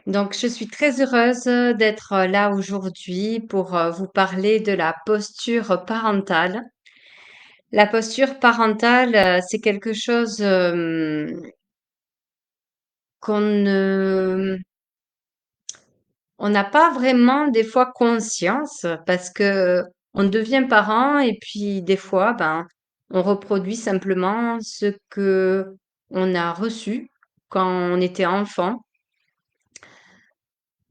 Donc, je suis très heureuse d'être là aujourd'hui pour vous parler de la posture parentale. La posture parentale, c'est quelque chose qu'on ne, on n'a pas vraiment des fois conscience parce que on devient parent et puis des fois, ben, on reproduit simplement ce que on a reçu quand on était enfant.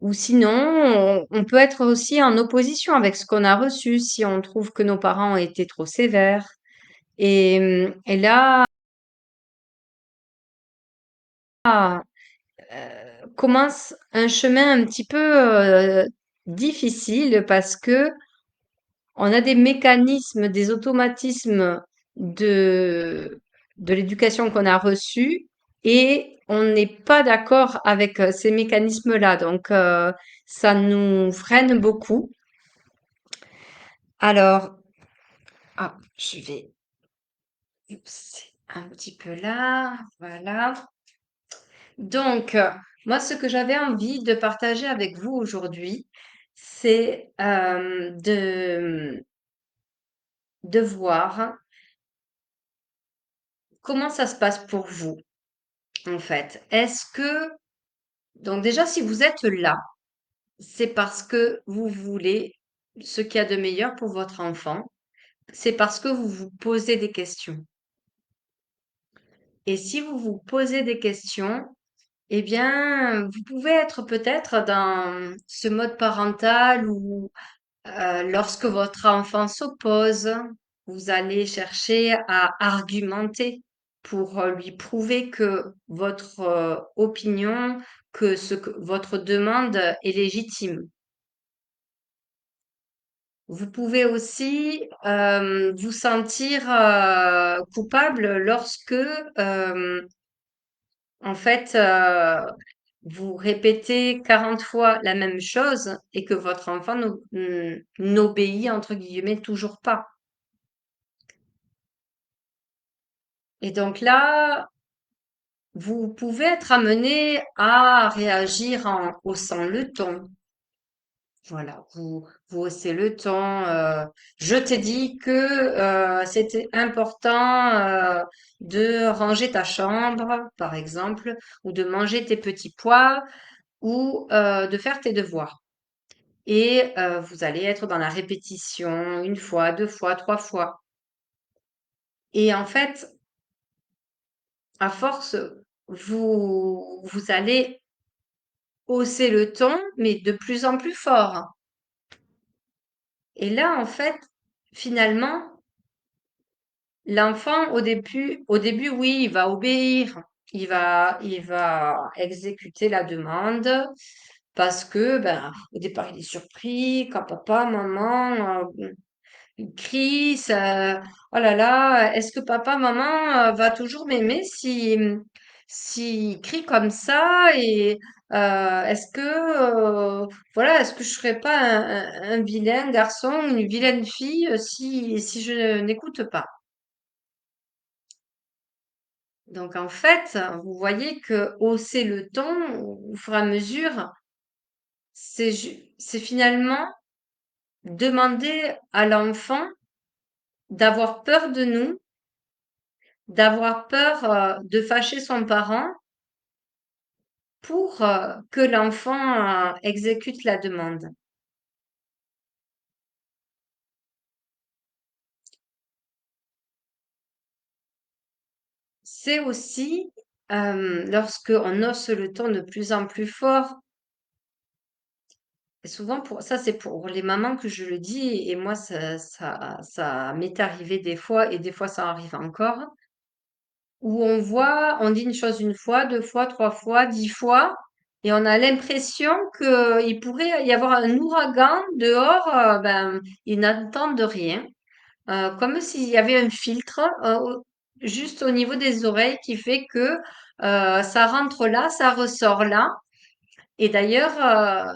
Ou sinon, on peut être aussi en opposition avec ce qu'on a reçu si on trouve que nos parents ont été trop sévères. Et là, commence un chemin un petit peu difficile parce que on a des mécanismes, des automatismes de, de l'éducation qu'on a reçue et on n'est pas d'accord avec ces mécanismes-là. Donc, ça nous freine beaucoup. Alors, je vais pousser un petit peu là, voilà. Donc, moi, ce que j'avais envie de partager avec vous aujourd'hui, c'est de voir comment ça se passe pour vous, en fait. Donc déjà, si vous êtes là, c'est parce que vous voulez ce qu'il y a de meilleur pour votre enfant. C'est parce que vous vous posez des questions. Et si vous vous posez des questions, eh bien, vous pouvez être peut-être dans ce mode parental où, lorsque votre enfant s'oppose, vous allez chercher à argumenter pour lui prouver que votre opinion, que votre demande est légitime. Vous pouvez aussi vous sentir coupable lorsque, en fait, vous répétez 40 fois la même chose et que votre enfant n'obéit entre guillemets toujours pas. Et donc là, vous pouvez être amené à réagir en haussant le ton. Voilà, vous haussez le ton. Je t'ai dit que c'était important de ranger ta chambre, par exemple, ou de manger tes petits pois, ou de faire tes devoirs. Et vous allez être dans la répétition une fois, deux fois, trois fois. Et en fait, à force, vous allez hausser le ton, mais de plus en plus fort. Et là, en fait, finalement, l'enfant, au début, oui, il va obéir. Il va exécuter la demande parce que, ben, au départ, il est surpris quand papa, maman, il crie, oh là là, est-ce que papa, maman, va toujours m'aimer s'il crie comme ça et est-ce que voilà, est-ce que je serais pas un vilain garçon, une vilaine fille si je n'écoute pas? Donc en fait, vous voyez que hausser le ton au fur et à mesure, c'est finalement demander à l'enfant d'avoir peur de nous, d'avoir peur de fâcher son parent pour que l'enfant exécute la demande. C'est aussi lorsque on hausse le ton de plus en plus fort, et souvent pour ça c'est pour les mamans que je le dis, et moi ça m'est arrivé des fois et des fois ça arrive encore, où on dit une chose une fois, deux fois, trois fois, 10 fois, et on a l'impression qu'il pourrait y avoir un ouragan dehors, ben, ils n'entendent rien. Comme s'il y avait un filtre juste au niveau des oreilles qui fait que ça rentre là, ça ressort là. Et d'ailleurs,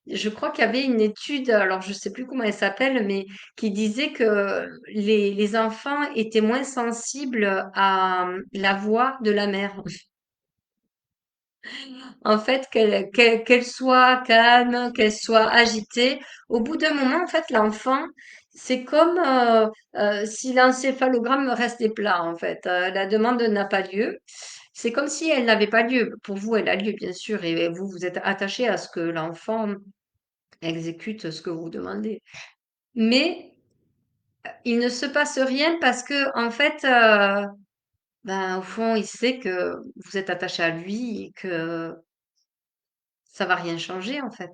je crois qu'il y avait une étude, alors je sais plus comment elle s'appelle, mais qui disait que les enfants étaient moins sensibles à la voix de la mère. En fait, qu'elle soit calme, qu'elle soit agitée, au bout d'un moment, en fait, l'enfant, c'est comme si l'encéphalogramme restait plat, en fait. La demande n'a pas lieu. C'est comme si elle n'avait pas lieu. Pour vous, elle a lieu, bien sûr, et vous, vous êtes attaché à ce que l'enfant exécute ce que vous demandez. Mais il ne se passe rien parce que, en fait, ben, au fond, il sait que vous êtes attaché à lui et que ça va rien changer, en fait.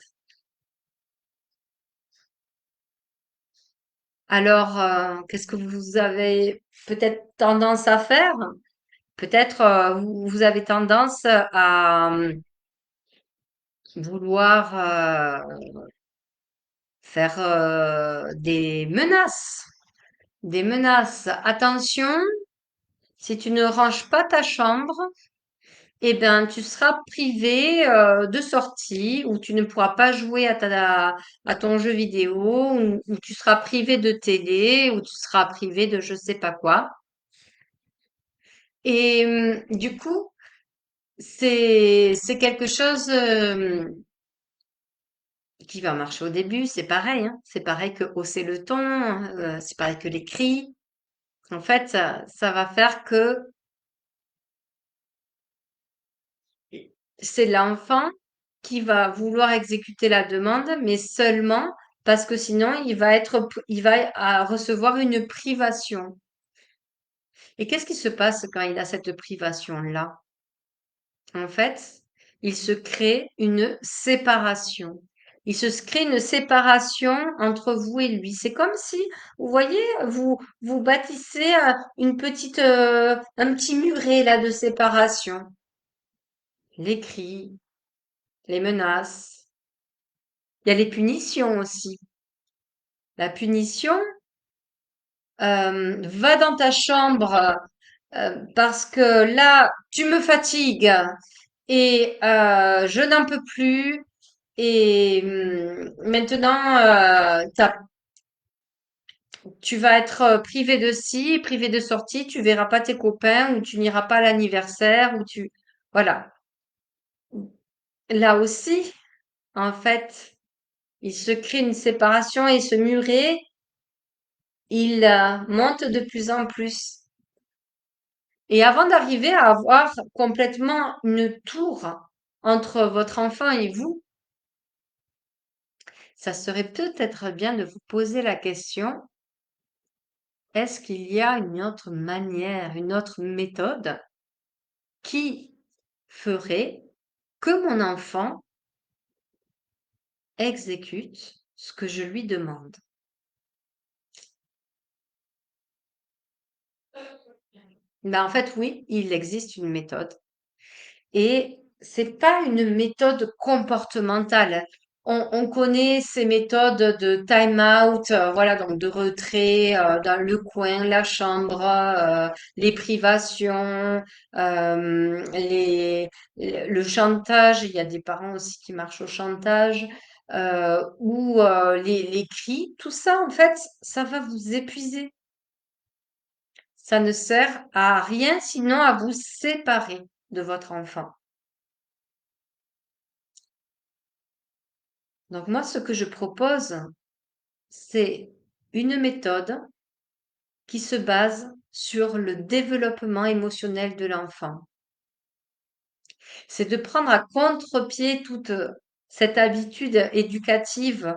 Alors, qu'est-ce que vous avez peut-être tendance à faire? Peut-être vous avez tendance à vouloir faire des menaces. Des menaces. Attention, si tu ne ranges pas ta chambre, eh ben, tu seras privé de sortie, ou tu ne pourras pas jouer à ton jeu vidéo, ou tu seras privé de télé, ou tu seras privé de je sais pas quoi. Et du coup, c'est quelque chose qui va marcher au début, c'est pareil, hein. C'est pareil que hausser le ton, c'est pareil que les cris. En fait, ça va faire que c'est l'enfant qui va vouloir exécuter la demande, mais seulement parce que sinon il va recevoir une privation. Et qu'est-ce qui se passe quand il a cette privation-là? En fait, il se crée une séparation. Il se crée une séparation entre vous et lui. C'est comme si, vous voyez, vous bâtissez un petit muret là de séparation. Les cris, les menaces. Il y a les punitions aussi. La punition, va dans ta chambre parce que là, tu me fatigues et je n'en peux plus. Et maintenant, tu vas être privé de ci, privé de sortie, tu verras pas tes copains ou tu n'iras pas à l'anniversaire ou tu... Voilà. Là aussi, en fait, il se crée une séparation et ce muret, il monte de plus en plus. Et avant d'arriver à avoir complètement une tour entre votre enfant et vous, ça serait peut-être bien de vous poser la question, est-ce qu'il y a une autre manière, une autre méthode qui ferait que mon enfant exécute ce que je lui demande? Ben, en fait, oui, il existe une méthode. Et c'est pas une méthode comportementale. On connaît ces méthodes de time out, voilà, donc de retrait dans le coin, la chambre, les privations, le chantage. Il y a des parents aussi qui marchent au chantage, ou les cris. Tout ça, en fait, ça va vous épuiser. Ça ne sert à rien sinon à vous séparer de votre enfant. Donc moi, ce que je propose, c'est une méthode qui se base sur le développement émotionnel de l'enfant. C'est de prendre à contre-pied toute cette habitude éducative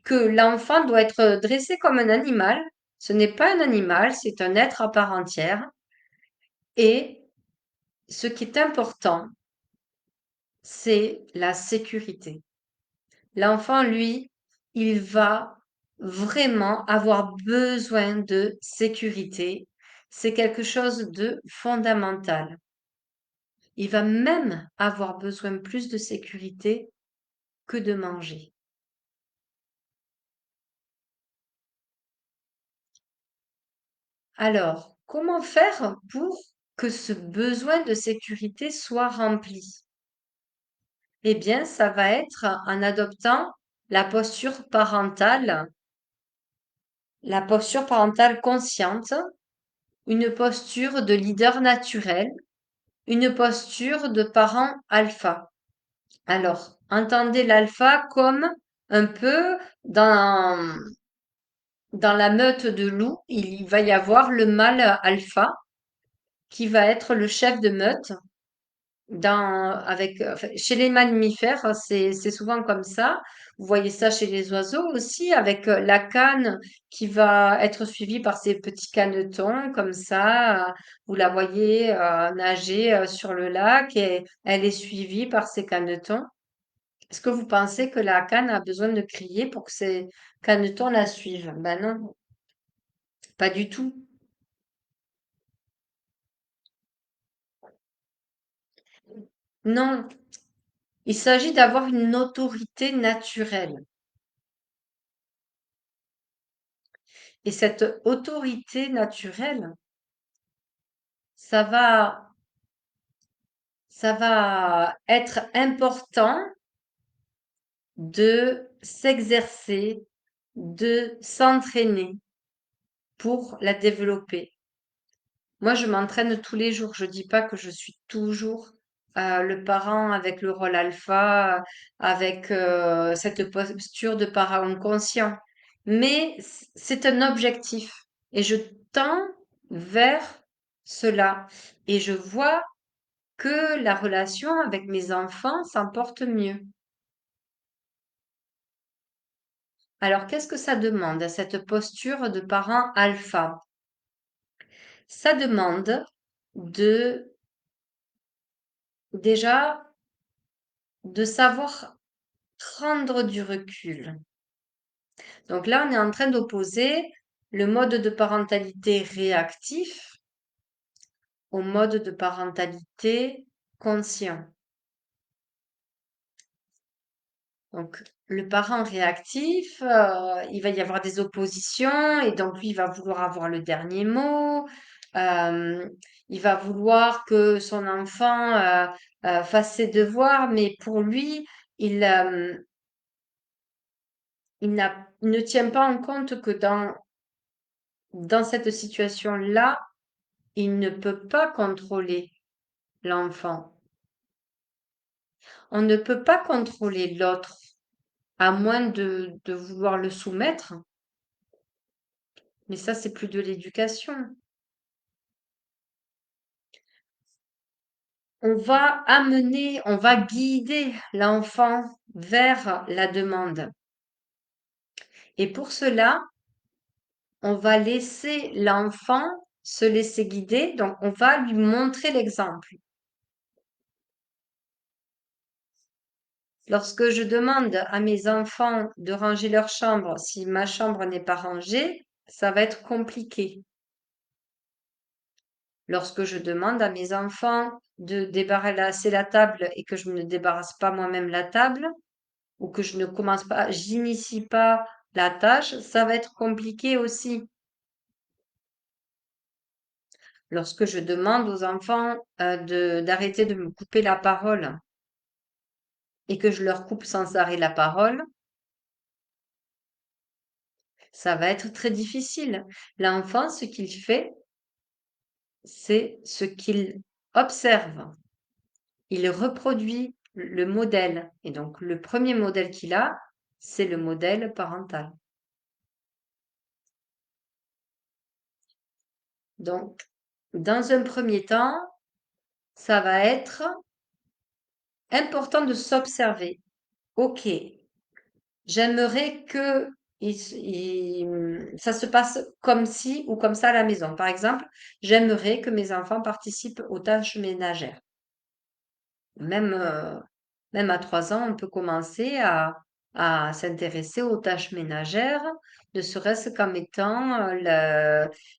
que l'enfant doit être dressé comme un animal. Ce n'est pas un animal, c'est un être à part entière. Et ce qui est important, c'est la sécurité. L'enfant, lui, il va vraiment avoir besoin de sécurité. C'est quelque chose de fondamental. Il va même avoir besoin plus de sécurité que de manger. Alors, comment faire pour que ce besoin de sécurité soit rempli? Eh bien, ça va être en adoptant la posture parentale, la posture parentale consciente, une posture de leader naturel. une posture de parent alpha. Alors, entendez l'alpha comme un peu dans la meute de loups, il va y avoir le mâle alpha qui va être le chef de meute. Enfin, chez les mammifères, hein, c'est souvent comme ça. Vous voyez ça chez les oiseaux aussi, avec la canne qui va être suivie par ses petits canetons, comme ça. Vous la voyez nager sur le lac et elle est suivie par ses canetons. Est-ce que vous pensez que la canne a besoin de crier pour que ses canetons la suivent? Ben non, pas du tout. Non, il s'agit d'avoir une autorité naturelle. Et cette autorité naturelle, ça va, ça va être important de s'exercer, de s'entraîner pour la développer. Moi, je m'entraîne tous les jours. Je dis pas que je suis toujours le parent avec le rôle alpha, avec cette posture de parent conscient. Mais c'est un objectif et je tends vers cela. Et je vois que la relation avec mes enfants s'en porte mieux. Alors, qu'est-ce que ça demande, cette posture de parent alpha? Ça demande de déjà de savoir prendre du recul. Donc là, on est en train d'opposer le mode de parentalité réactif au mode de parentalité conscient. Donc, le parent réactif, il va y avoir des oppositions et donc lui, il va vouloir avoir le dernier mot. euh, il va vouloir que son enfant fasse ses devoirs, mais pour lui, il, euh, il ne tient pas en compte que dans cette situation-là, il ne peut pas contrôler l'enfant. On ne peut pas contrôler l'autre, à moins de vouloir le soumettre. Mais ça, c'est plus de l'éducation. On va guider l'enfant vers la demande. Et pour cela, on va laisser l'enfant se laisser guider, donc on va lui montrer l'exemple. Lorsque je demande à mes enfants de ranger leur chambre, si ma chambre n'est pas rangée, ça va être compliqué. Lorsque je demande à mes enfants de débarrasser la table et que je ne débarrasse pas moi-même la table, ou que je ne commence pas, j'initie pas la tâche, ça va être compliqué aussi. Lorsque je demande aux enfants d'arrêter de me couper la parole et que je leur coupe sans arrêt la parole, ça va être très difficile. L'enfant, ce qu'il fait, c'est ce qu'il observe. Il reproduit le modèle. Et donc, le premier modèle qu'il a, c'est le modèle parental. Donc, dans un premier temps, ça va être important de s'observer. Ok, j'aimerais que ça se passe comme ci ou comme ça à la maison. Par exemple, j'aimerais que mes enfants participent aux tâches ménagères. Même, même à 3 ans, on peut commencer à s'intéresser aux tâches ménagères, ne serait-ce qu'en mettant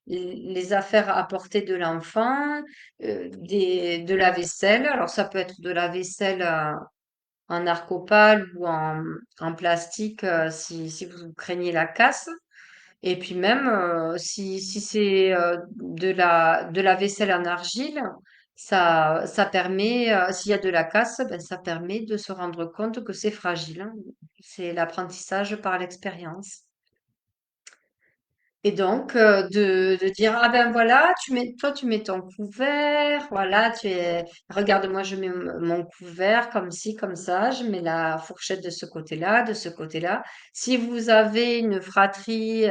les affaires à portée de l'enfant, de la vaisselle. Alors ça peut être de la vaisselle en arcopale ou en plastique si vous craignez la casse. Et puis même, si c'est de la vaisselle en argile, ça permet, s'il y a de la casse, ben, ça permet de se rendre compte que c'est fragile, hein. C'est l'apprentissage par l'expérience. Et donc, de dire, ah ben voilà, toi, tu mets ton couvert, voilà, regarde-moi, je mets mon couvert comme ci, comme ça, je mets la fourchette de ce côté-là, de ce côté-là. Si vous avez une fratrie,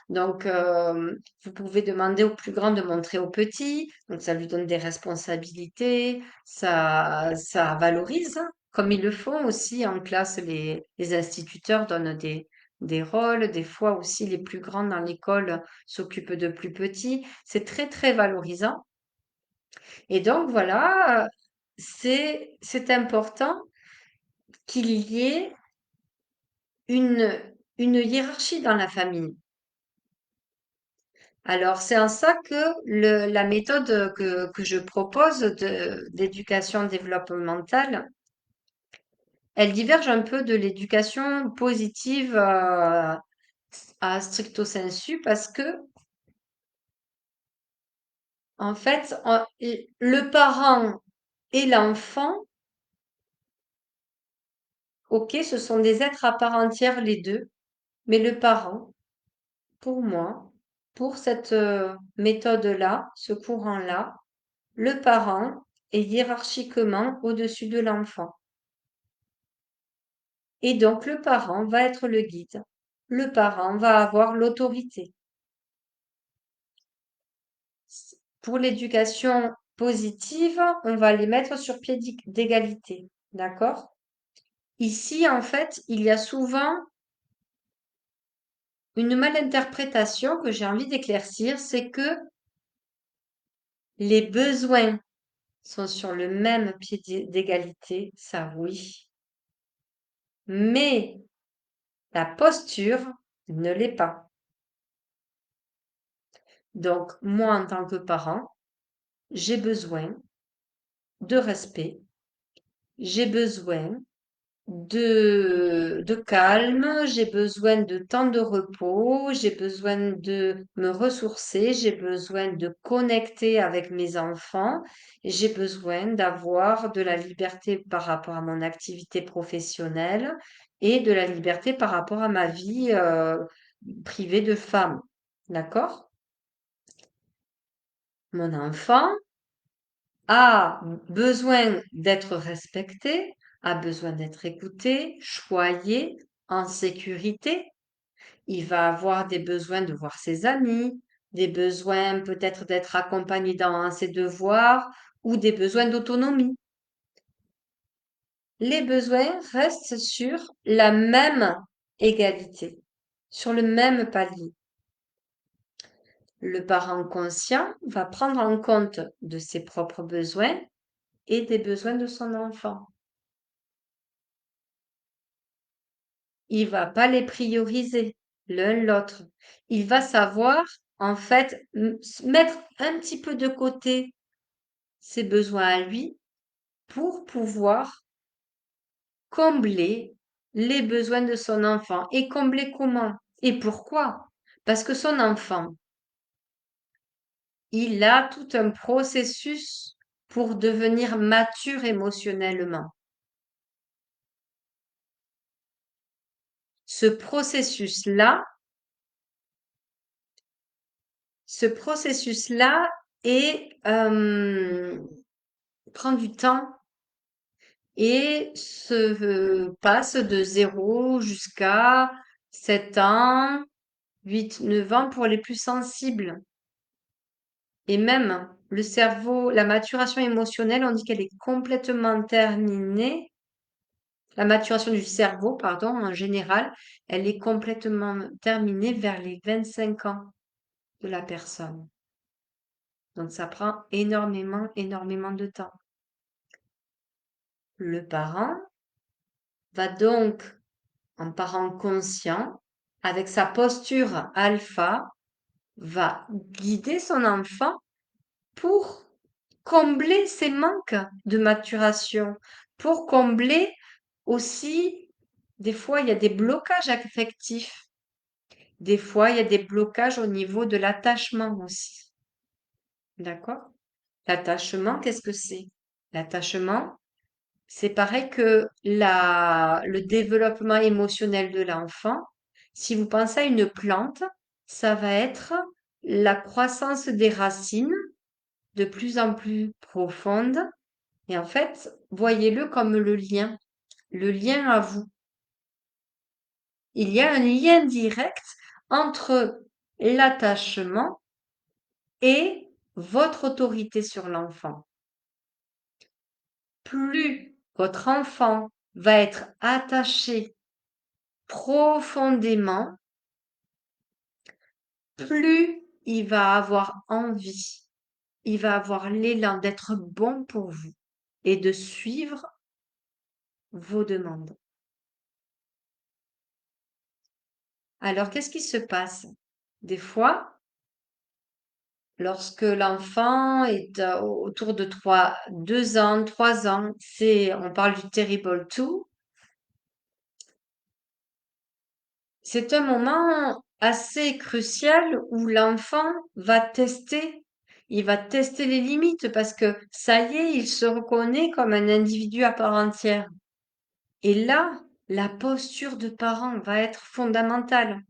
donc, vous pouvez demander au plus grand de montrer au petit, donc ça lui donne des responsabilités, ça valorise, hein, comme ils le font aussi en classe, les instituteurs donnent des rôles. Des fois aussi, les plus grands dans l'école s'occupent de plus petits. C'est très, très valorisant. Et donc, voilà, c'est important qu'il y ait une, une hiérarchie dans la famille. Alors, c'est en ça que la méthode que je propose d'éducation développementale, elle diverge un peu de l'éducation positive à stricto sensu parce que en fait, le parent et l'enfant, ok, ce sont des êtres à part entière les deux, mais le parent, pour moi, pour cette méthode-là, ce courant-là, le parent est hiérarchiquement au-dessus de l'enfant. Et donc le parent va être le guide. Le parent va avoir l'autorité. Pour l'éducation positive, on va les mettre sur pied d'égalité. D'accord? Ici, en fait, il y a souvent une malinterprétation que j'ai envie d'éclaircir, c'est que les besoins sont sur le même pied d'égalité, ça oui, mais la posture ne l'est pas. Donc, moi, en tant que parent, j'ai besoin de respect, j'ai besoin de calme, j'ai besoin de temps de repos, j'ai besoin de me ressourcer, j'ai besoin de connecter avec mes enfants, j'ai besoin d'avoir de la liberté par rapport à mon activité professionnelle et de la liberté par rapport à ma vie privée de femme. D'accord? Mon enfant a besoin d'être respecté, a besoin d'être écouté, choyé, en sécurité. Il va avoir des besoins de voir ses amis, des besoins peut-être d'être accompagné dans ses devoirs ou des besoins d'autonomie. Les besoins restent sur la même égalité, sur le même palier. Le parent conscient va prendre en compte de ses propres besoins et des besoins de son enfant. Il va pas les prioriser l'un l'autre. Il va savoir, en fait, mettre un petit peu de côté ses besoins à lui pour pouvoir combler les besoins de son enfant. Et combler comment? Et pourquoi? Parce que son enfant, il a tout un processus pour devenir mature émotionnellement. Ce processus-là, ce processus-là est, prend du temps et passe de 0 jusqu'à 7 ans, 8, 9 ans pour les plus sensibles. Et même le cerveau, la maturation émotionnelle, on dit qu'elle est complètement terminée. La maturation du cerveau, pardon, en général, elle est complètement terminée vers les 25 ans de la personne. Donc ça prend énormément, énormément de temps. Le parent va donc, en parent conscient, avec sa posture alpha, va guider son enfant pour combler ses manques de maturation, pour combler aussi, des fois, il y a des blocages affectifs, des fois, il y a des blocages au niveau de l'attachement aussi. D'accord? L'attachement, qu'est-ce que c'est? L'attachement, c'est pareil que le développement émotionnel de l'enfant. Si vous pensez à une plante, ça va être la croissance des racines de plus en plus profonde. Et en fait, voyez-le comme le lien à vous. Il y a un lien direct entre l'attachement et votre autorité sur l'enfant. Plus votre enfant va être attaché profondément, plus il va avoir envie, il va avoir l'élan d'être bon pour vous et de suivre vos demandes. Alors, qu'est-ce qui se passe? Des fois, lorsque l'enfant est autour de 2 ans, 3 ans, on parle du terrible two, c'est un moment assez crucial où l'enfant va tester, il va tester les limites parce que ça y est, il se reconnaît comme un individu à part entière. Et là, la posture de parent va être fondamentale.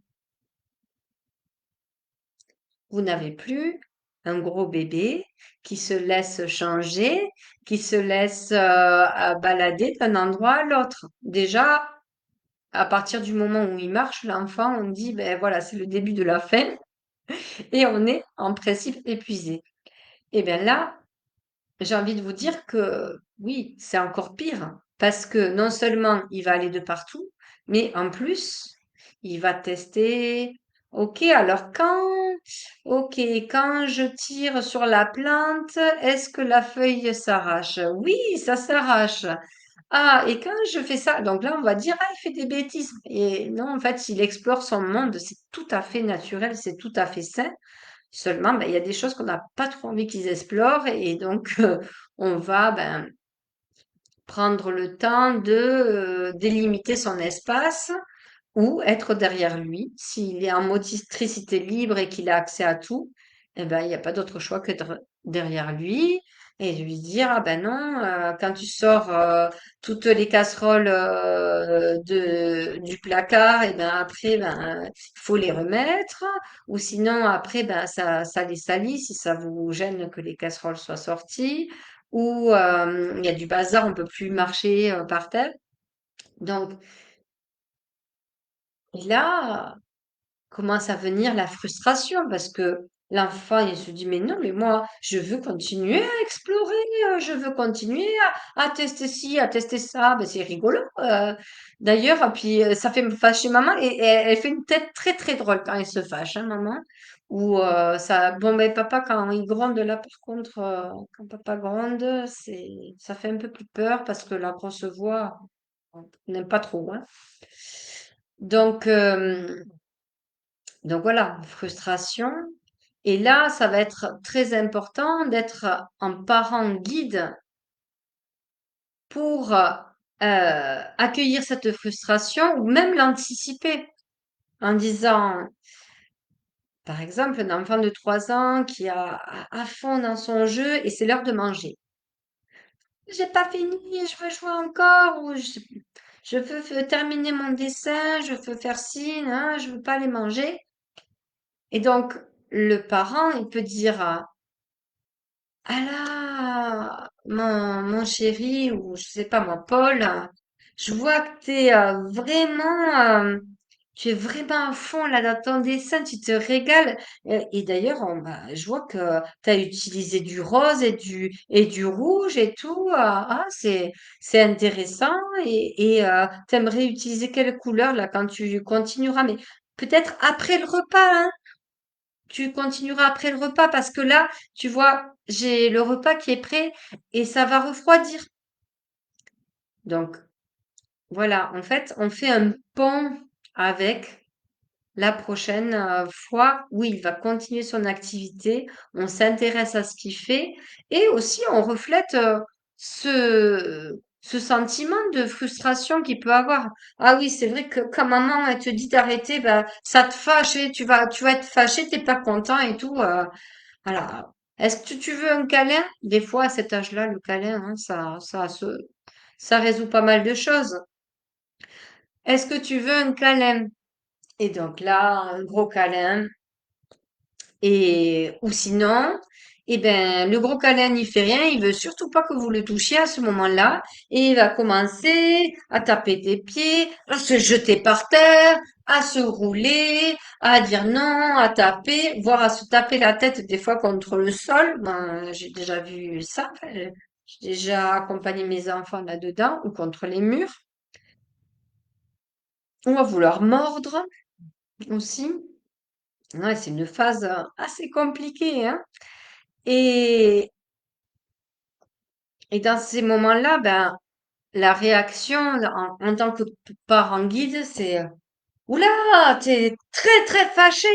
Vous n'avez plus un gros bébé qui se laisse changer, qui se laisse balader d'un endroit à l'autre. Déjà, à partir du moment où il marche, l'enfant, on dit, ben voilà, c'est le début de la fin et on est en principe épuisé. Et bien là, j'ai envie de vous dire que oui, c'est encore pire parce que non seulement il va aller de partout, mais en plus, il va tester. Ok, alors quand je tire sur la plante, est-ce que la feuille s'arrache? Oui, ça s'arrache. Ah, et quand je fais ça, donc là, on va dire, ah, il fait des bêtises. Et non, en fait, il explore son monde, c'est tout à fait naturel, c'est tout à fait sain. Seulement, ben, il y a des choses qu'on n'a pas trop envie qu'ils explorent et donc on va ben, prendre le temps de délimiter son espace ou être derrière lui. S'il est en motricité libre et qu'il a accès à tout, eh ben, il n'y a pas d'autre choix que d'être derrière lui et de lui dire, ah ben non, quand tu sors toutes les casseroles du placard, et ben après, ben, il faut les remettre. Ou sinon, après, ben, ça les salit si ça vous gêne que les casseroles soient sorties. Ou il y a du bazar, on peut plus marcher par terre. Donc, et là, commence à venir la frustration parce que l'enfant, il se dit, mais non, mais moi, je veux continuer à explorer, je veux continuer à tester ci, à tester ça. Ben, c'est rigolo. D'ailleurs, puis ça fait me fâcher maman et elle fait une tête très, très drôle quand elle se fâche, hein, maman. Ou ça, bon, ben, papa, quand il gronde là, par contre, quand papa gronde, ça fait un peu plus peur parce que la grosse voix, on n'aime pas trop, hein. Donc, donc voilà, frustration. Et là, ça va être très important d'être un parent guide pour accueillir cette frustration ou même l'anticiper en disant, par exemple, un enfant de 3 ans qui est à fond dans son jeu et c'est l'heure de manger. J'ai pas fini, je veux jouer encore ou je veux terminer mon dessin, je veux faire ci, hein, je veux pas aller manger. Et donc, le parent, il peut dire, ah là, mon chéri, ou je sais pas moi, Paul, je vois que tu es vraiment à fond là dans ton dessin, tu te régales. Et d'ailleurs, je vois que tu as utilisé du rose et du rouge et tout. Ah, c'est intéressant. Et t'aimerais utiliser quelle couleur là quand tu continueras, mais peut-être après le repas, hein? Tu continueras après le repas parce que là, tu vois, j'ai le repas qui est prêt et ça va refroidir. Donc, voilà, en fait, on fait un pont avec la prochaine fois où il va continuer son activité. On s'intéresse à ce qu'il fait et aussi on reflète ce sentiment de frustration qu'il peut avoir. Ah oui, c'est vrai que quand maman elle te dit d'arrêter, bah, ça te fâche et tu vas être fâché, t'es pas content et tout. Voilà. Est-ce que tu veux un câlin? Des fois, à cet âge-là, le câlin, hein, ça résout pas mal de choses. Est-ce que tu veux un câlin? Et donc là, un gros câlin. Et, ou sinon, eh ben, le gros câlin n'y fait rien, il veut surtout pas que vous le touchiez à ce moment-là, et il va commencer à taper des pieds, à se jeter par terre, à se rouler, à dire non, à taper, voire à se taper la tête des fois contre le sol. Ben, j'ai déjà vu ça, enfin, j'ai déjà accompagné mes enfants là-dedans, ou contre les murs, ou à vouloir mordre aussi. Ouais, c'est une phase assez compliquée, hein. Et, et dans ces moments-là, ben, la réaction en tant que parent guide, c'est oula, t'es très très fâché.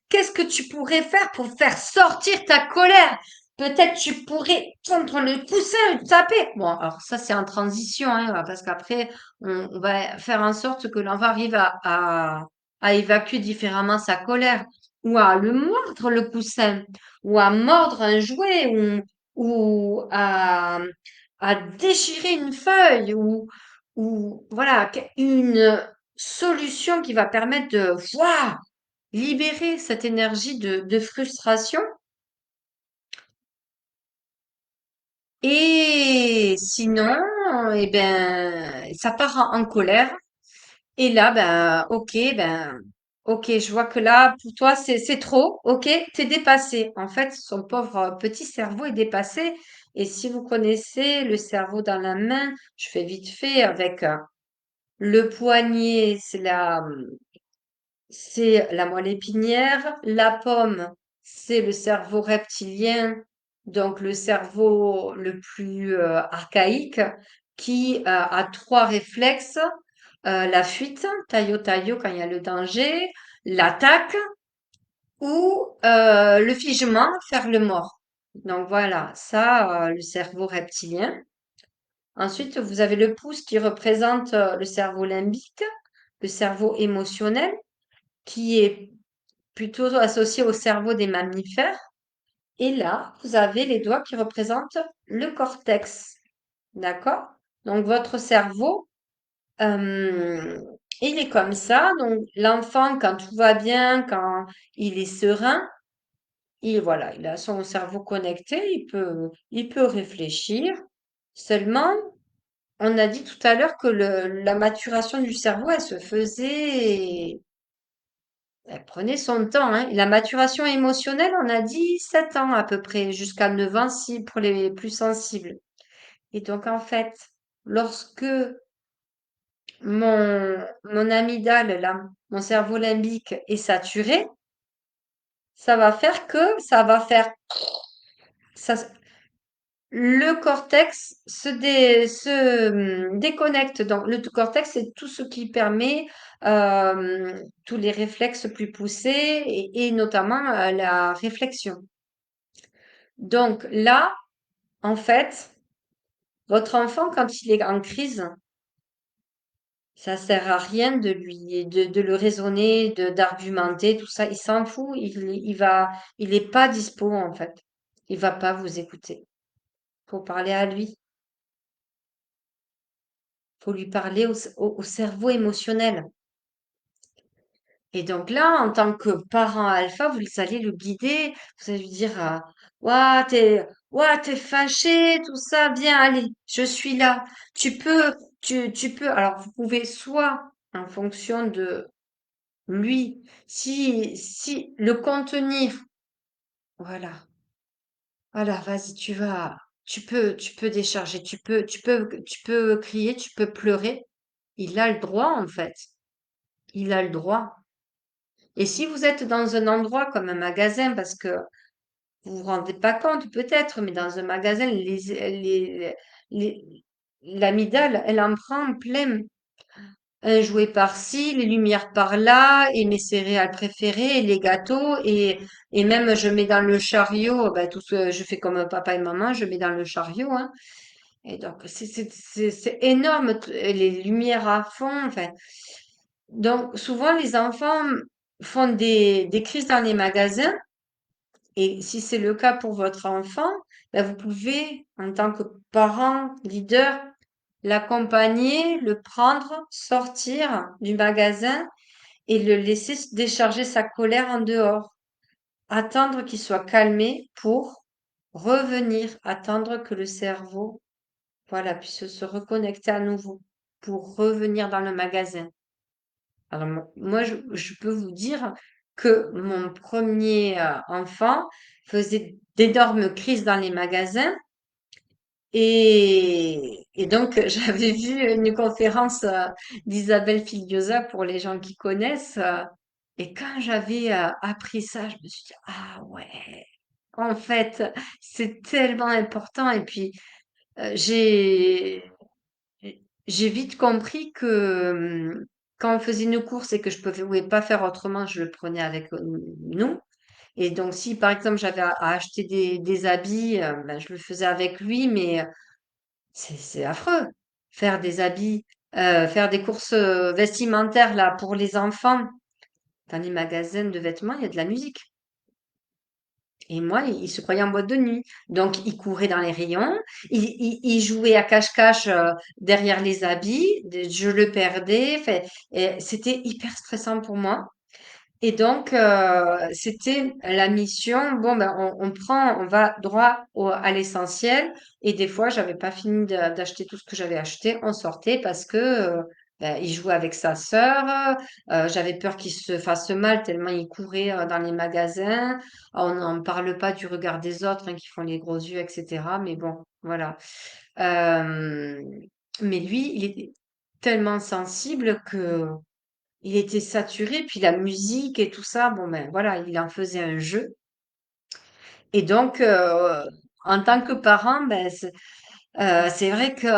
Qu'est-ce que tu pourrais faire pour faire sortir ta colère? Peut-être tu pourrais prendre le coussin et taper. Bon, alors ça c'est en transition, hein, parce qu'après on va faire en sorte que l'enfant arrive à évacuer différemment sa colère, ou à le mordre le coussin, ou à mordre un jouet, ou à déchirer une feuille, ou voilà, une solution qui va permettre de ouah, libérer cette énergie de frustration. Et sinon, eh ben, ça part en colère. Et là, ben, ok, je vois que là, pour toi, c'est trop. Ok, t'es dépassé. En fait, son pauvre petit cerveau est dépassé. Et si vous connaissez le cerveau dans la main, je fais vite fait avec le poignet, c'est la moelle épinière. La pomme, c'est le cerveau reptilien, donc le cerveau le plus archaïque, qui a trois réflexes. La fuite, taillot, taillot quand il y a le danger, l'attaque ou le figement, faire le mort. Donc voilà, ça, le cerveau reptilien. Ensuite, vous avez le pouce qui représente le cerveau limbique, le cerveau émotionnel, qui est plutôt associé au cerveau des mammifères. Et là, vous avez les doigts qui représentent le cortex. D'accord? Donc, votre cerveau, euh, il est comme ça. Donc, l'enfant, quand tout va bien, quand il est serein, voilà, il a son cerveau connecté, il peut réfléchir. Seulement, on a dit tout à l'heure que la maturation du cerveau, elle se faisait. Elle prenait son temps, hein. La maturation émotionnelle, on a dit 7 ans à peu près, jusqu'à 9 ans si pour les plus sensibles. Et donc en fait, lorsque mon amygdale, là, mon cerveau limbique est saturé, ça va faire que ça va faire ça, le cortex se déconnecte. Donc le cortex, c'est tout ce qui permet tous les réflexes plus poussés et notamment la réflexion. Donc là, en fait, votre enfant, quand il est en crise, ça sert à rien de le raisonner, d'argumenter, tout ça. Il s'en fout. Il est pas dispo, en fait. Il va pas vous écouter. Faut parler à lui. Faut lui parler au cerveau émotionnel. Et donc là, en tant que parent alpha, vous allez le guider, vous allez lui dire, ouah, t'es fâché, tout ça, viens, allez, je suis là. Tu peux, alors vous pouvez soit, en fonction de lui, si le contenir, voilà, voilà, vas-y, tu peux décharger, tu peux crier, tu peux pleurer. Il a le droit, en fait. Il a le droit. Et si vous êtes dans un endroit comme un magasin, parce que vous vous rendez pas compte peut-être, mais dans un magasin, les- l'amygdale, elle en prend plein. Un jouet par-ci, les lumières par-là, et mes céréales préférées, et les gâteaux, et même je mets dans le chariot, ben, je fais comme papa et maman, je mets dans le chariot, hein. Et donc, c'est énorme, les lumières à fond, enfin. Donc, souvent, les enfants font des crises dans les magasins. Et si c'est le cas pour votre enfant, ben vous pouvez, en tant que parent, leader, l'accompagner, le prendre, sortir du magasin et le laisser décharger sa colère en dehors. attendre qu'il soit calmé pour revenir, attendre que le cerveau, voilà, puisse se reconnecter à nouveau pour revenir dans le magasin. Alors moi, je peux vous dire que mon premier enfant faisait d'énormes crises dans les magasins et donc j'avais vu une conférence d'Isabelle Filiosa pour les gens qui connaissent et quand j'avais appris ça, je me suis dit ah ouais, en fait c'est tellement important et puis j'ai j'ai vite compris que quand on faisait une course et que je pouvais pas faire autrement, je le prenais avec nous. Et donc, si par exemple j'avais à acheter des habits, ben, je le faisais avec lui, mais c'est affreux. Faire des habits, faire des courses vestimentaires là pour les enfants. Dans les magasins de vêtements, il y a de la musique. Et moi, il se croyait en boîte de nuit. Donc, il courait dans les rayons, il jouait à cache-cache derrière les habits, je le perdais. Fait, et c'était hyper stressant pour moi. Et donc, c'était la mission. Bon, ben, on va droit à l'essentiel. Et des fois, j'avais pas fini d'acheter tout ce que j'avais acheté. On sortait parce que ben, il jouait avec sa sœur. J'avais peur qu'il se fasse mal tellement il courait dans les magasins. On n'en parle pas du regard des autres hein, qui font les gros yeux, etc. Mais bon, voilà. Euh, mais lui, il était tellement sensible que il était saturé, puis la musique et tout ça, bon ben voilà, il en faisait un jeu. Et donc, en tant que parent, ben, c'est vrai que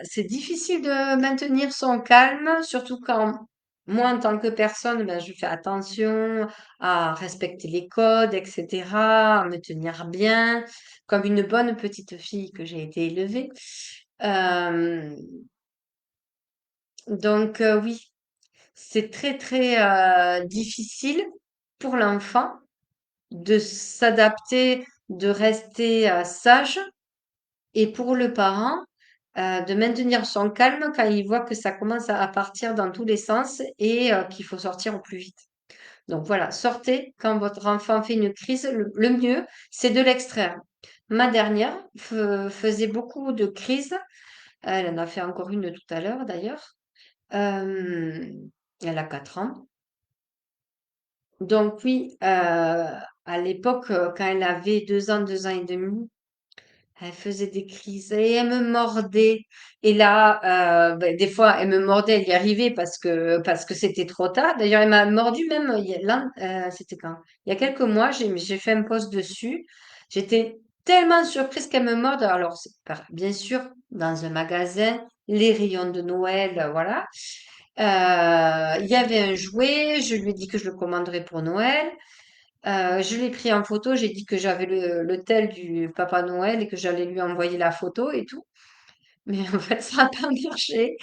c'est difficile de maintenir son calme, surtout quand moi, en tant que personne, ben, je fais attention à respecter les codes, etc., à me tenir bien, comme une bonne petite fille que j'ai été élevée. Euh, donc, oui, c'est très, très difficile pour l'enfant de s'adapter, de rester sage, et pour le parent, de maintenir son calme quand il voit que ça commence à partir dans tous les sens et qu'il faut sortir au plus vite. Donc voilà, sortez quand votre enfant fait une crise. Le mieux, c'est de l'extraire. Ma dernière faisait beaucoup de crises. Elle en a fait encore une tout à l'heure d'ailleurs. Euh, Elle a 4 ans. Donc oui, à l'époque, quand elle avait 2 ans et demi, elle faisait des crises et elle me mordait. Et là, des fois, elle me mordait, elle y arrivait parce que c'était trop tard. D'ailleurs, elle m'a mordu même, c'était quand? Il y a quelques mois, j'ai fait un post dessus. J'étais tellement surprise qu'elle me morde. Alors, bien sûr, dans un magasin, les rayons de Noël, voilà. Il y avait un jouet, je lui ai dit que je le commanderais pour Noël. Je l'ai pris en photo, j'ai dit que j'avais le tel du Papa Noël et que j'allais lui envoyer la photo et tout. Mais en fait, ça n'a pas marché.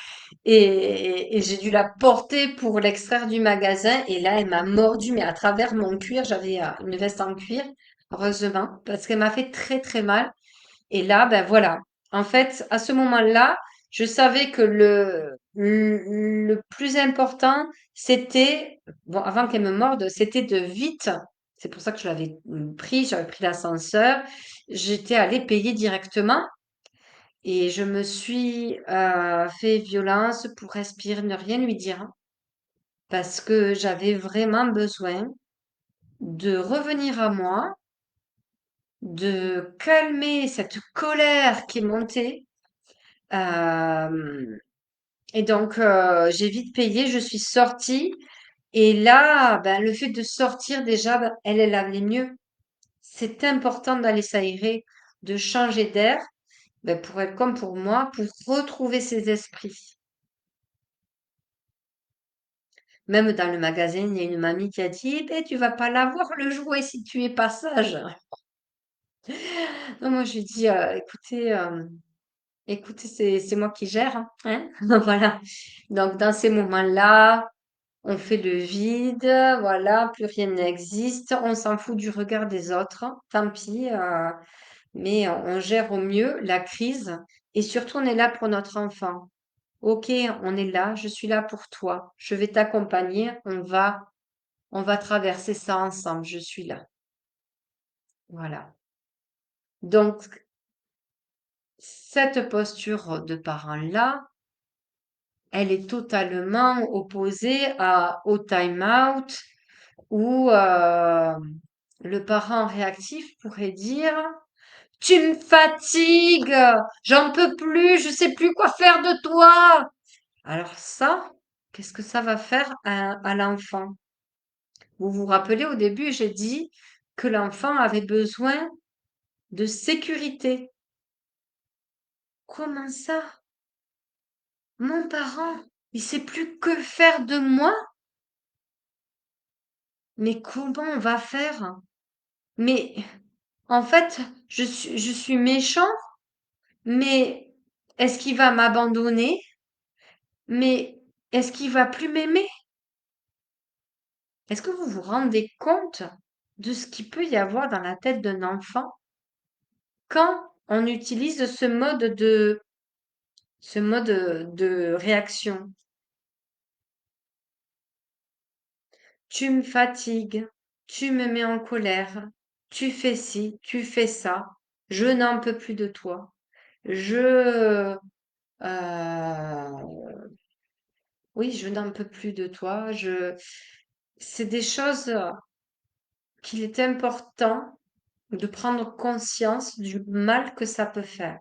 Et j'ai dû la porter pour l'extraire du magasin. Et là, elle m'a mordu, mais à travers mon cuir. J'avais une veste en cuir, heureusement, parce qu'elle m'a fait très, très mal. Et là, ben voilà. En fait, à ce moment-là, je savais que le plus important, c'était, bon, avant qu'elle me morde, c'était de vite. C'est pour ça que je l'avais pris, j'avais pris l'ascenseur. J'étais allée payer directement et je me suis fait violence pour respirer, ne rien lui dire, hein, parce que j'avais vraiment besoin de revenir à moi, de calmer cette colère qui montait. Euh, et donc, j'ai vite payé, je suis sortie. Et là, ben, le fait de sortir déjà, ben, elle allait mieux. C'est important d'aller s'aérer, de changer d'air, ben, pour elle comme pour moi, pour retrouver ses esprits. Même dans le magasin, il y a une mamie qui a dit, eh ben, tu vas pas l'avoir le jouet si tu es pas sage. Non, moi, je lui dis, écoutez, c'est moi qui gère, hein. Voilà. Donc, dans ces moments-là, on fait le vide, voilà, plus rien n'existe, on s'en fout du regard des autres, tant pis, mais on gère au mieux la crise et surtout on est là pour notre enfant. Ok, on est là, je suis là pour toi, je vais t'accompagner, on va traverser ça ensemble, je suis là. Voilà. Donc, cette posture de parent-là, elle est totalement opposée au time-out où le parent réactif pourrait dire tu me fatigues, j'en peux plus, je sais plus quoi faire de toi. Alors ça, qu'est-ce que ça va faire à l'enfant? Vous vous rappelez, au début, j'ai dit que l'enfant avait besoin de sécurité. Comment ça? Mon parent, il sait plus que faire de moi? Mais comment on va faire? Mais en fait, je suis méchant, mais est-ce qu'il va m'abandonner? Mais est-ce qu'il va plus m'aimer? Est-ce que vous vous rendez compte de ce qu'il peut y avoir dans la tête d'un enfant quand on utilise ce mode de réaction? Tu me fatigues, tu me mets en colère, tu fais ci, tu fais ça, je n'en peux plus de toi. Je, oui, je n'en peux plus de toi. C'est des choses qu'il est important de prendre conscience du mal que ça peut faire.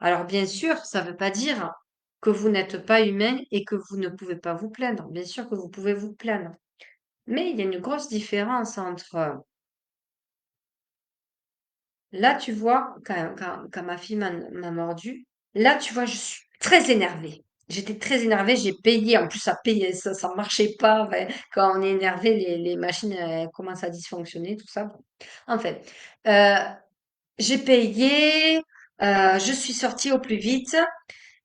Alors bien sûr, ça ne veut pas dire que vous n'êtes pas humain et que vous ne pouvez pas vous plaindre. Bien sûr que vous pouvez vous plaindre. Mais il y a une grosse différence entre, là, tu vois, quand ma fille m'a mordu, là, tu vois, je suis très énervée. J'étais très énervée, j'ai payé, en plus ça payait, ça marchait pas. Ouais. Quand on est énervé, les machines commencent à dysfonctionner, tout ça. Bon. En fait, euh, j'ai payé, je suis sortie au plus vite.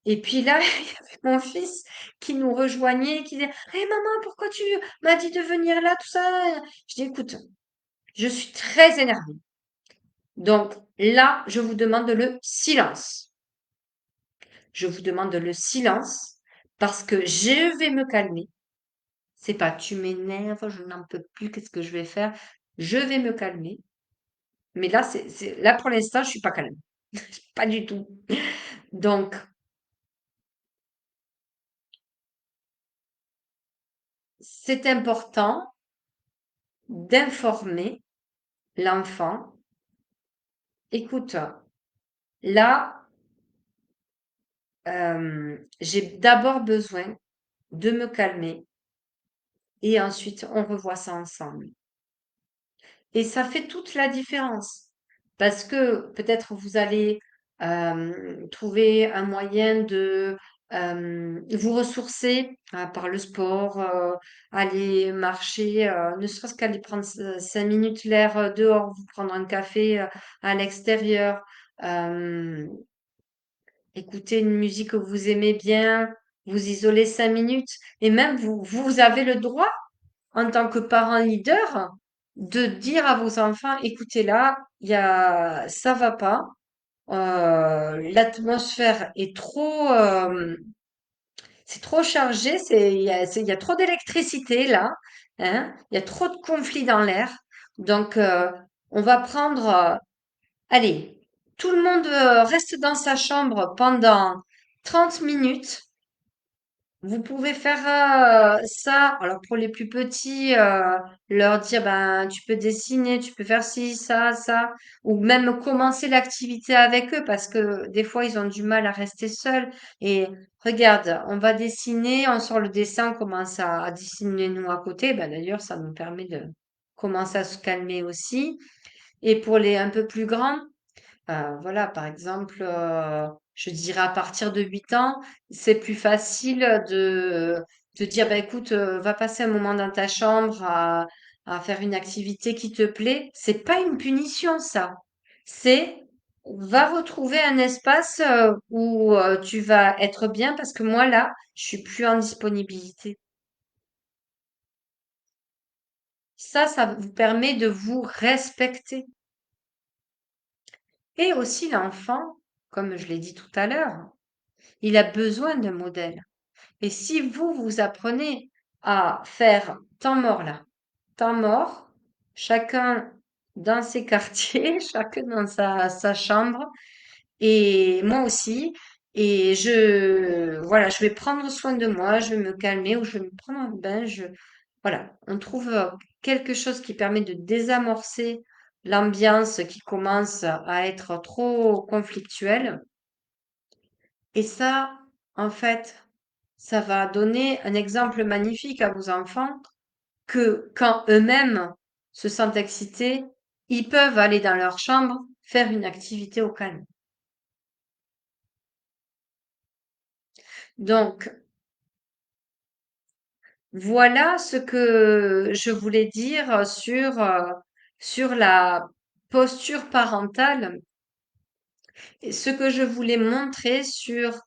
Et puis là, il y avait mon fils qui nous rejoignait, qui disait, hé maman, pourquoi tu m'as dit de venir là, tout ça? Je dis, écoute, je suis très énervée. Donc là, je vous demande le silence. Je vous demande le silence parce que je vais me calmer. C'est pas tu m'énerves, je n'en peux plus, qu'est-ce que je vais faire? Je vais me calmer. Mais là, là pour l'instant, je suis pas calme. Pas du tout. Donc, c'est important d'informer l'enfant. Écoute, là, j'ai d'abord besoin de me calmer et ensuite on revoit ça ensemble. Et ça fait toute la différence. Parce que peut-être vous allez trouver un moyen de vous ressourcer par le sport, aller marcher, ne serait-ce qu'aller prendre 5 minutes l'air dehors, vous prendre un café à l'extérieur, euh, écouter une musique que vous aimez bien, vous isoler 5 minutes. Et même vous avez le droit en tant que parent leader, de dire à vos enfants, écoutez là, ça va pas, l'atmosphère est c'est trop chargé, il y a trop d'électricité là, hein, il y a trop de conflits dans l'air, donc on va prendre, allez, tout le monde reste dans sa chambre pendant 30 minutes. Vous pouvez faire ça. Alors pour les plus petits, leur dire ben tu peux dessiner, tu peux faire ci, ça, ou même commencer l'activité avec eux parce que des fois ils ont du mal à rester seuls. Et regarde, on va dessiner, on sort le dessin, on commence à dessiner nous à côté. Ben d'ailleurs ça nous permet de commencer à se calmer aussi. Et pour les un peu plus grands, voilà, par exemple, je dirais à partir de 8 ans, c'est plus facile de dire, bah, écoute, va passer un moment dans ta chambre à faire une activité qui te plaît. C'est pas une punition, ça. C'est va retrouver un espace où tu vas être bien parce que moi, là, je suis plus en disponibilité. Ça vous permet de vous respecter. Et aussi l'enfant, comme je l'ai dit tout à l'heure, il a besoin de modèles. Et si vous apprenez à faire temps mort là, temps mort, chacun dans ses quartiers, chacun dans sa chambre, et moi aussi. Et voilà, je vais prendre soin de moi, je vais me calmer ou je vais me prendre un bain. Voilà, on trouve quelque chose qui permet de désamorcer l'ambiance qui commence à être trop conflictuelle. Et ça, en fait, ça va donner un exemple magnifique à vos enfants que quand eux-mêmes se sentent excités, ils peuvent aller dans leur chambre faire une activité au calme. Donc, voilà ce que je voulais dire sur la posture parentale et ce que je voulais montrer sur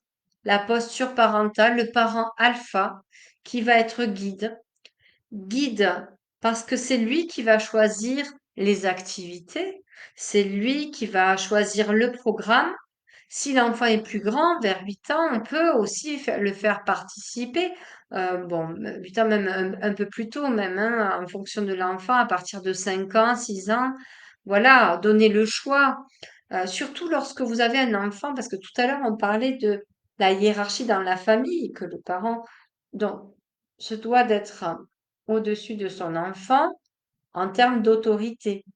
la posture parentale, le parent alpha qui va être guide. Guide parce que c'est lui qui va choisir les activités, c'est lui qui va choisir le programme. Si l'enfant est plus grand, vers 8 ans, on peut aussi le faire participer. Bon, 8 ans même un peu plus tôt même, hein, en fonction de l'enfant, à partir de 5 ans, 6 ans. Voilà, donner le choix. Surtout lorsque vous avez un enfant, parce que tout à l'heure on parlait de la hiérarchie dans la famille, que le parent donc, se doit d'être au-dessus de son enfant en termes d'autorité.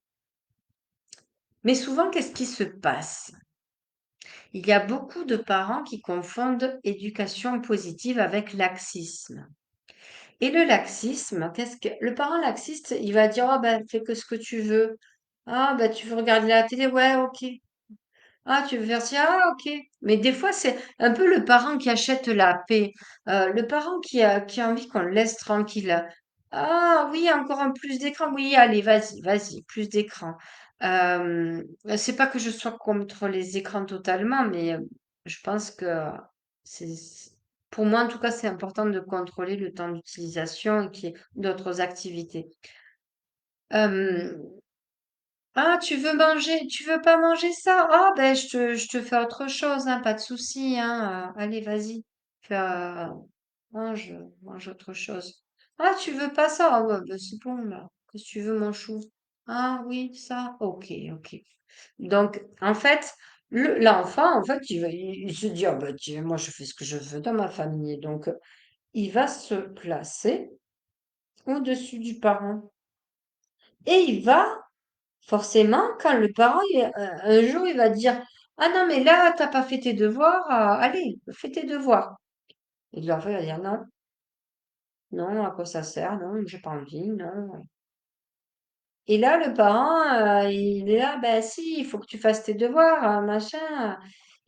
Mais souvent, qu'est-ce qui se passe? Il y a beaucoup de parents qui confondent éducation positive avec laxisme. Et le laxisme, le parent laxiste, il va dire, oh ben, fais que ce que tu veux. Ah ben, tu veux regarder la télé? Ouais, ok. Ah, tu veux faire ça? Ah, ok. Mais des fois, c'est un peu le parent qui achète la paix. Le parent qui a envie qu'on le laisse tranquille. Ah oui, encore un plus d'écran. Oui, allez, vas-y, vas-y, plus d'écran. C'est pas que je sois contre les écrans totalement, mais je pense que pour moi, en tout cas, c'est important de contrôler le temps d'utilisation et qu'il y ait d'autres activités. Euh, ah, tu veux pas manger ça? Ah, ben, je te fais autre chose, hein, pas de souci, hein. Allez, vas-y. Fais, mange, mange autre chose. Ah, tu veux pas ça? Ah, ouais, ben, c'est bon, là. Qu'est-ce que tu veux, mon chou? Ah, oui, ça. Ok, ok. Donc, en fait, l'enfant, en fait, il se dit, ah, ben, tiens, moi, je fais ce que je veux dans ma famille. Donc, il va se placer au-dessus du parent. Et il va forcément, quand le parent, un jour, il va dire, ah non, mais là, t'as pas fait tes devoirs, allez, fais tes devoirs. Et l'enfant, il va dire, non, non, à quoi ça sert, non, j'ai pas envie, non. Et là, le parent, il est là, ben si, il faut que tu fasses tes devoirs, machin.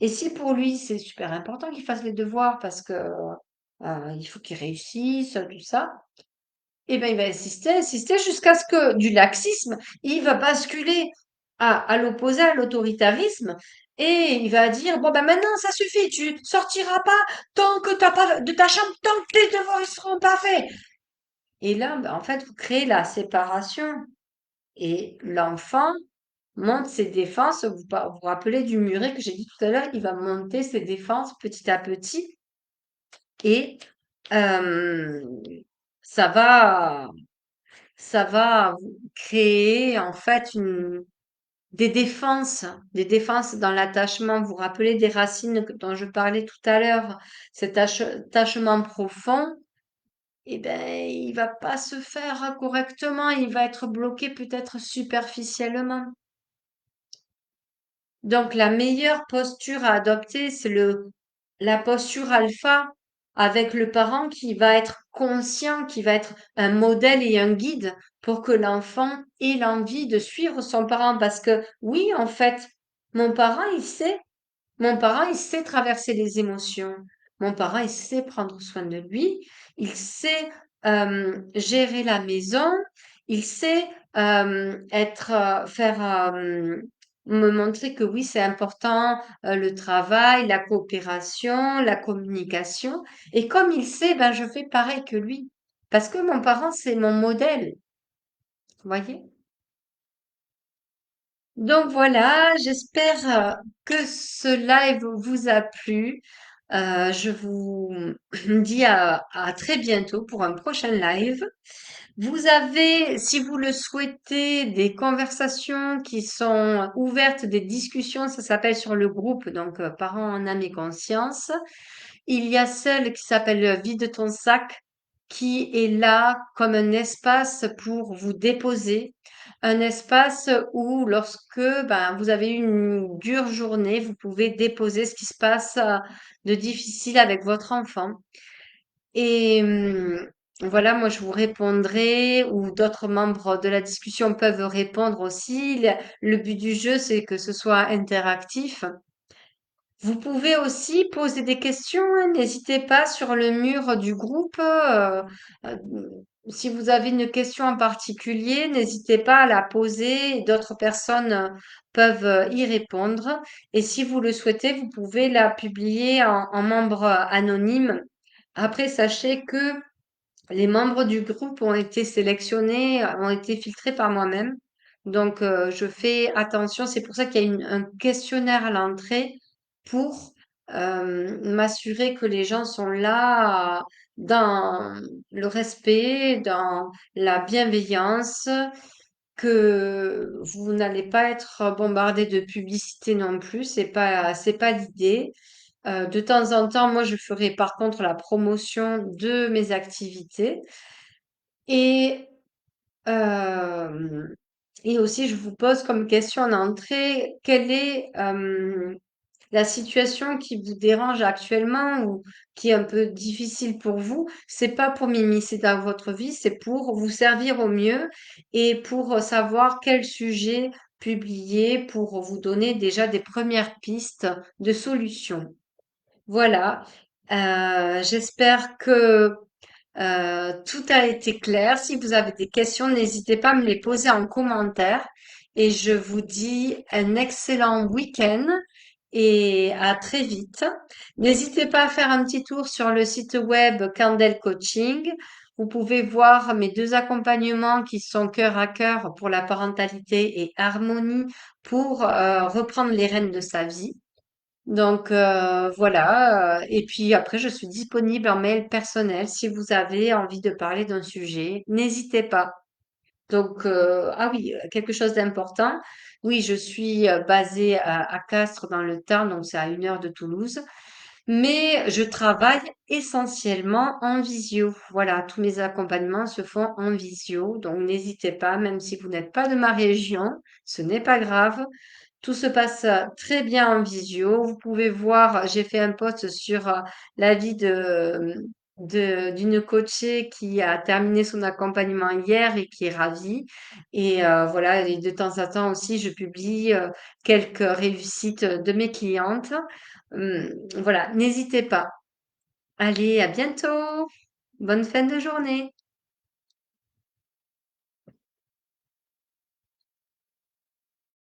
Et si pour lui, c'est super important qu'il fasse les devoirs parce que il faut qu'il réussisse, tout ça, eh ben, il va insister, insister jusqu'à ce que du laxisme, il va basculer à l'opposé, à l'autoritarisme, et il va dire, bon ben maintenant ça suffit, tu sortiras pas tant que t'as pas de ta chambre, tant que tes devoirs ne seront pas faits. Et là, ben, en fait, vous créez la séparation. Et l'enfant monte ses défenses. Vous rappelez du muret que j'ai dit tout à l'heure, il va monter ses défenses petit à petit. Et euh, ça va ça va créer en fait des défenses dans l'attachement. Vous vous rappelez des racines dont je parlais tout à l'heure, cet attachement profond, eh ben, il va pas se faire correctement, il va être bloqué peut-être superficiellement. Donc, la meilleure posture à adopter, c'est la posture alpha avec le parent qui va être conscient, qui va être un modèle et un guide pour que l'enfant ait l'envie de suivre son parent. Parce que oui, en fait, mon parent, il sait mon parent, il sait traverser les émotions. Mon parent, il sait prendre soin de lui. Il sait gérer la maison. Il sait faire, me montrer que oui, c'est important, le travail, la coopération, la communication. Et comme il sait, ben, je fais pareil que lui. Parce que mon parent, c'est mon modèle. Vous voyez? Donc voilà, j'espère que ce live vous a plu. Je vous dis à très bientôt pour un prochain live. Vous avez, si vous le souhaitez, des conversations qui sont ouvertes, des discussions, ça s'appelle sur le groupe, donc Parents en âme et conscience. Il y a celle qui s'appelle Vide ton sac, qui est là comme un espace pour vous déposer, un espace où lorsque ben, vous avez eu une dure journée, vous pouvez déposer ce qui se passe de difficile avec votre enfant. Et voilà, moi je vous répondrai ou d'autres membres de la discussion peuvent répondre aussi. Le but du jeu, c'est que ce soit interactif. Vous pouvez aussi poser des questions, hein, n'hésitez pas sur le mur du groupe. Euh, si vous avez une question en particulier, n'hésitez pas à la poser et d'autres personnes peuvent y répondre. Et si vous le souhaitez, vous pouvez la publier en membre anonyme. Après, sachez que les membres du groupe ont été sélectionnés, ont été filtrés par moi-même. Donc, je fais attention. C'est pour ça qu'il y a un questionnaire à l'entrée pour m'assurer que les gens sont là dans le respect, dans la bienveillance, que vous n'allez pas être bombardé de publicité non plus. C'est pas l'idée. De temps en temps, moi, je ferai par contre la promotion de mes activités et, euh, et aussi, je vous pose comme question en entrée, quelle est la situation qui vous dérange actuellement ou qui est un peu difficile pour vous? C'est pas pour m'immiscer dans votre vie, c'est pour vous servir au mieux et pour savoir quel sujet publier pour vous donner déjà des premières pistes de solutions. Voilà. J'espère que tout a été clair. Si vous avez des questions, n'hésitez pas à me les poser en commentaire. Et je vous dis un excellent week-end et à très vite. N'hésitez pas à faire un petit tour sur le site web Candel Coaching. Vous pouvez voir mes deux accompagnements qui sont cœur à cœur pour la parentalité et harmonie pour reprendre les rênes de sa vie. Donc voilà, et puis après je suis disponible en mail personnel si vous avez envie de parler d'un sujet, n'hésitez pas. Donc ah oui, quelque chose d'important. Oui, je suis basée à Castres dans le Tarn, donc c'est à 1 heure de Toulouse, mais je travaille essentiellement en visio. Voilà, tous mes accompagnements se font en visio, donc n'hésitez pas, même si vous n'êtes pas de ma région, ce n'est pas grave. Tout se passe très bien en visio. Vous pouvez voir, j'ai fait un post sur la vie d'une coachée qui a terminé son accompagnement hier et qui est ravie. Et voilà, et de temps en temps aussi, je publie quelques réussites de mes clientes. Voilà, n'hésitez pas. Allez, à bientôt. Bonne fin de journée.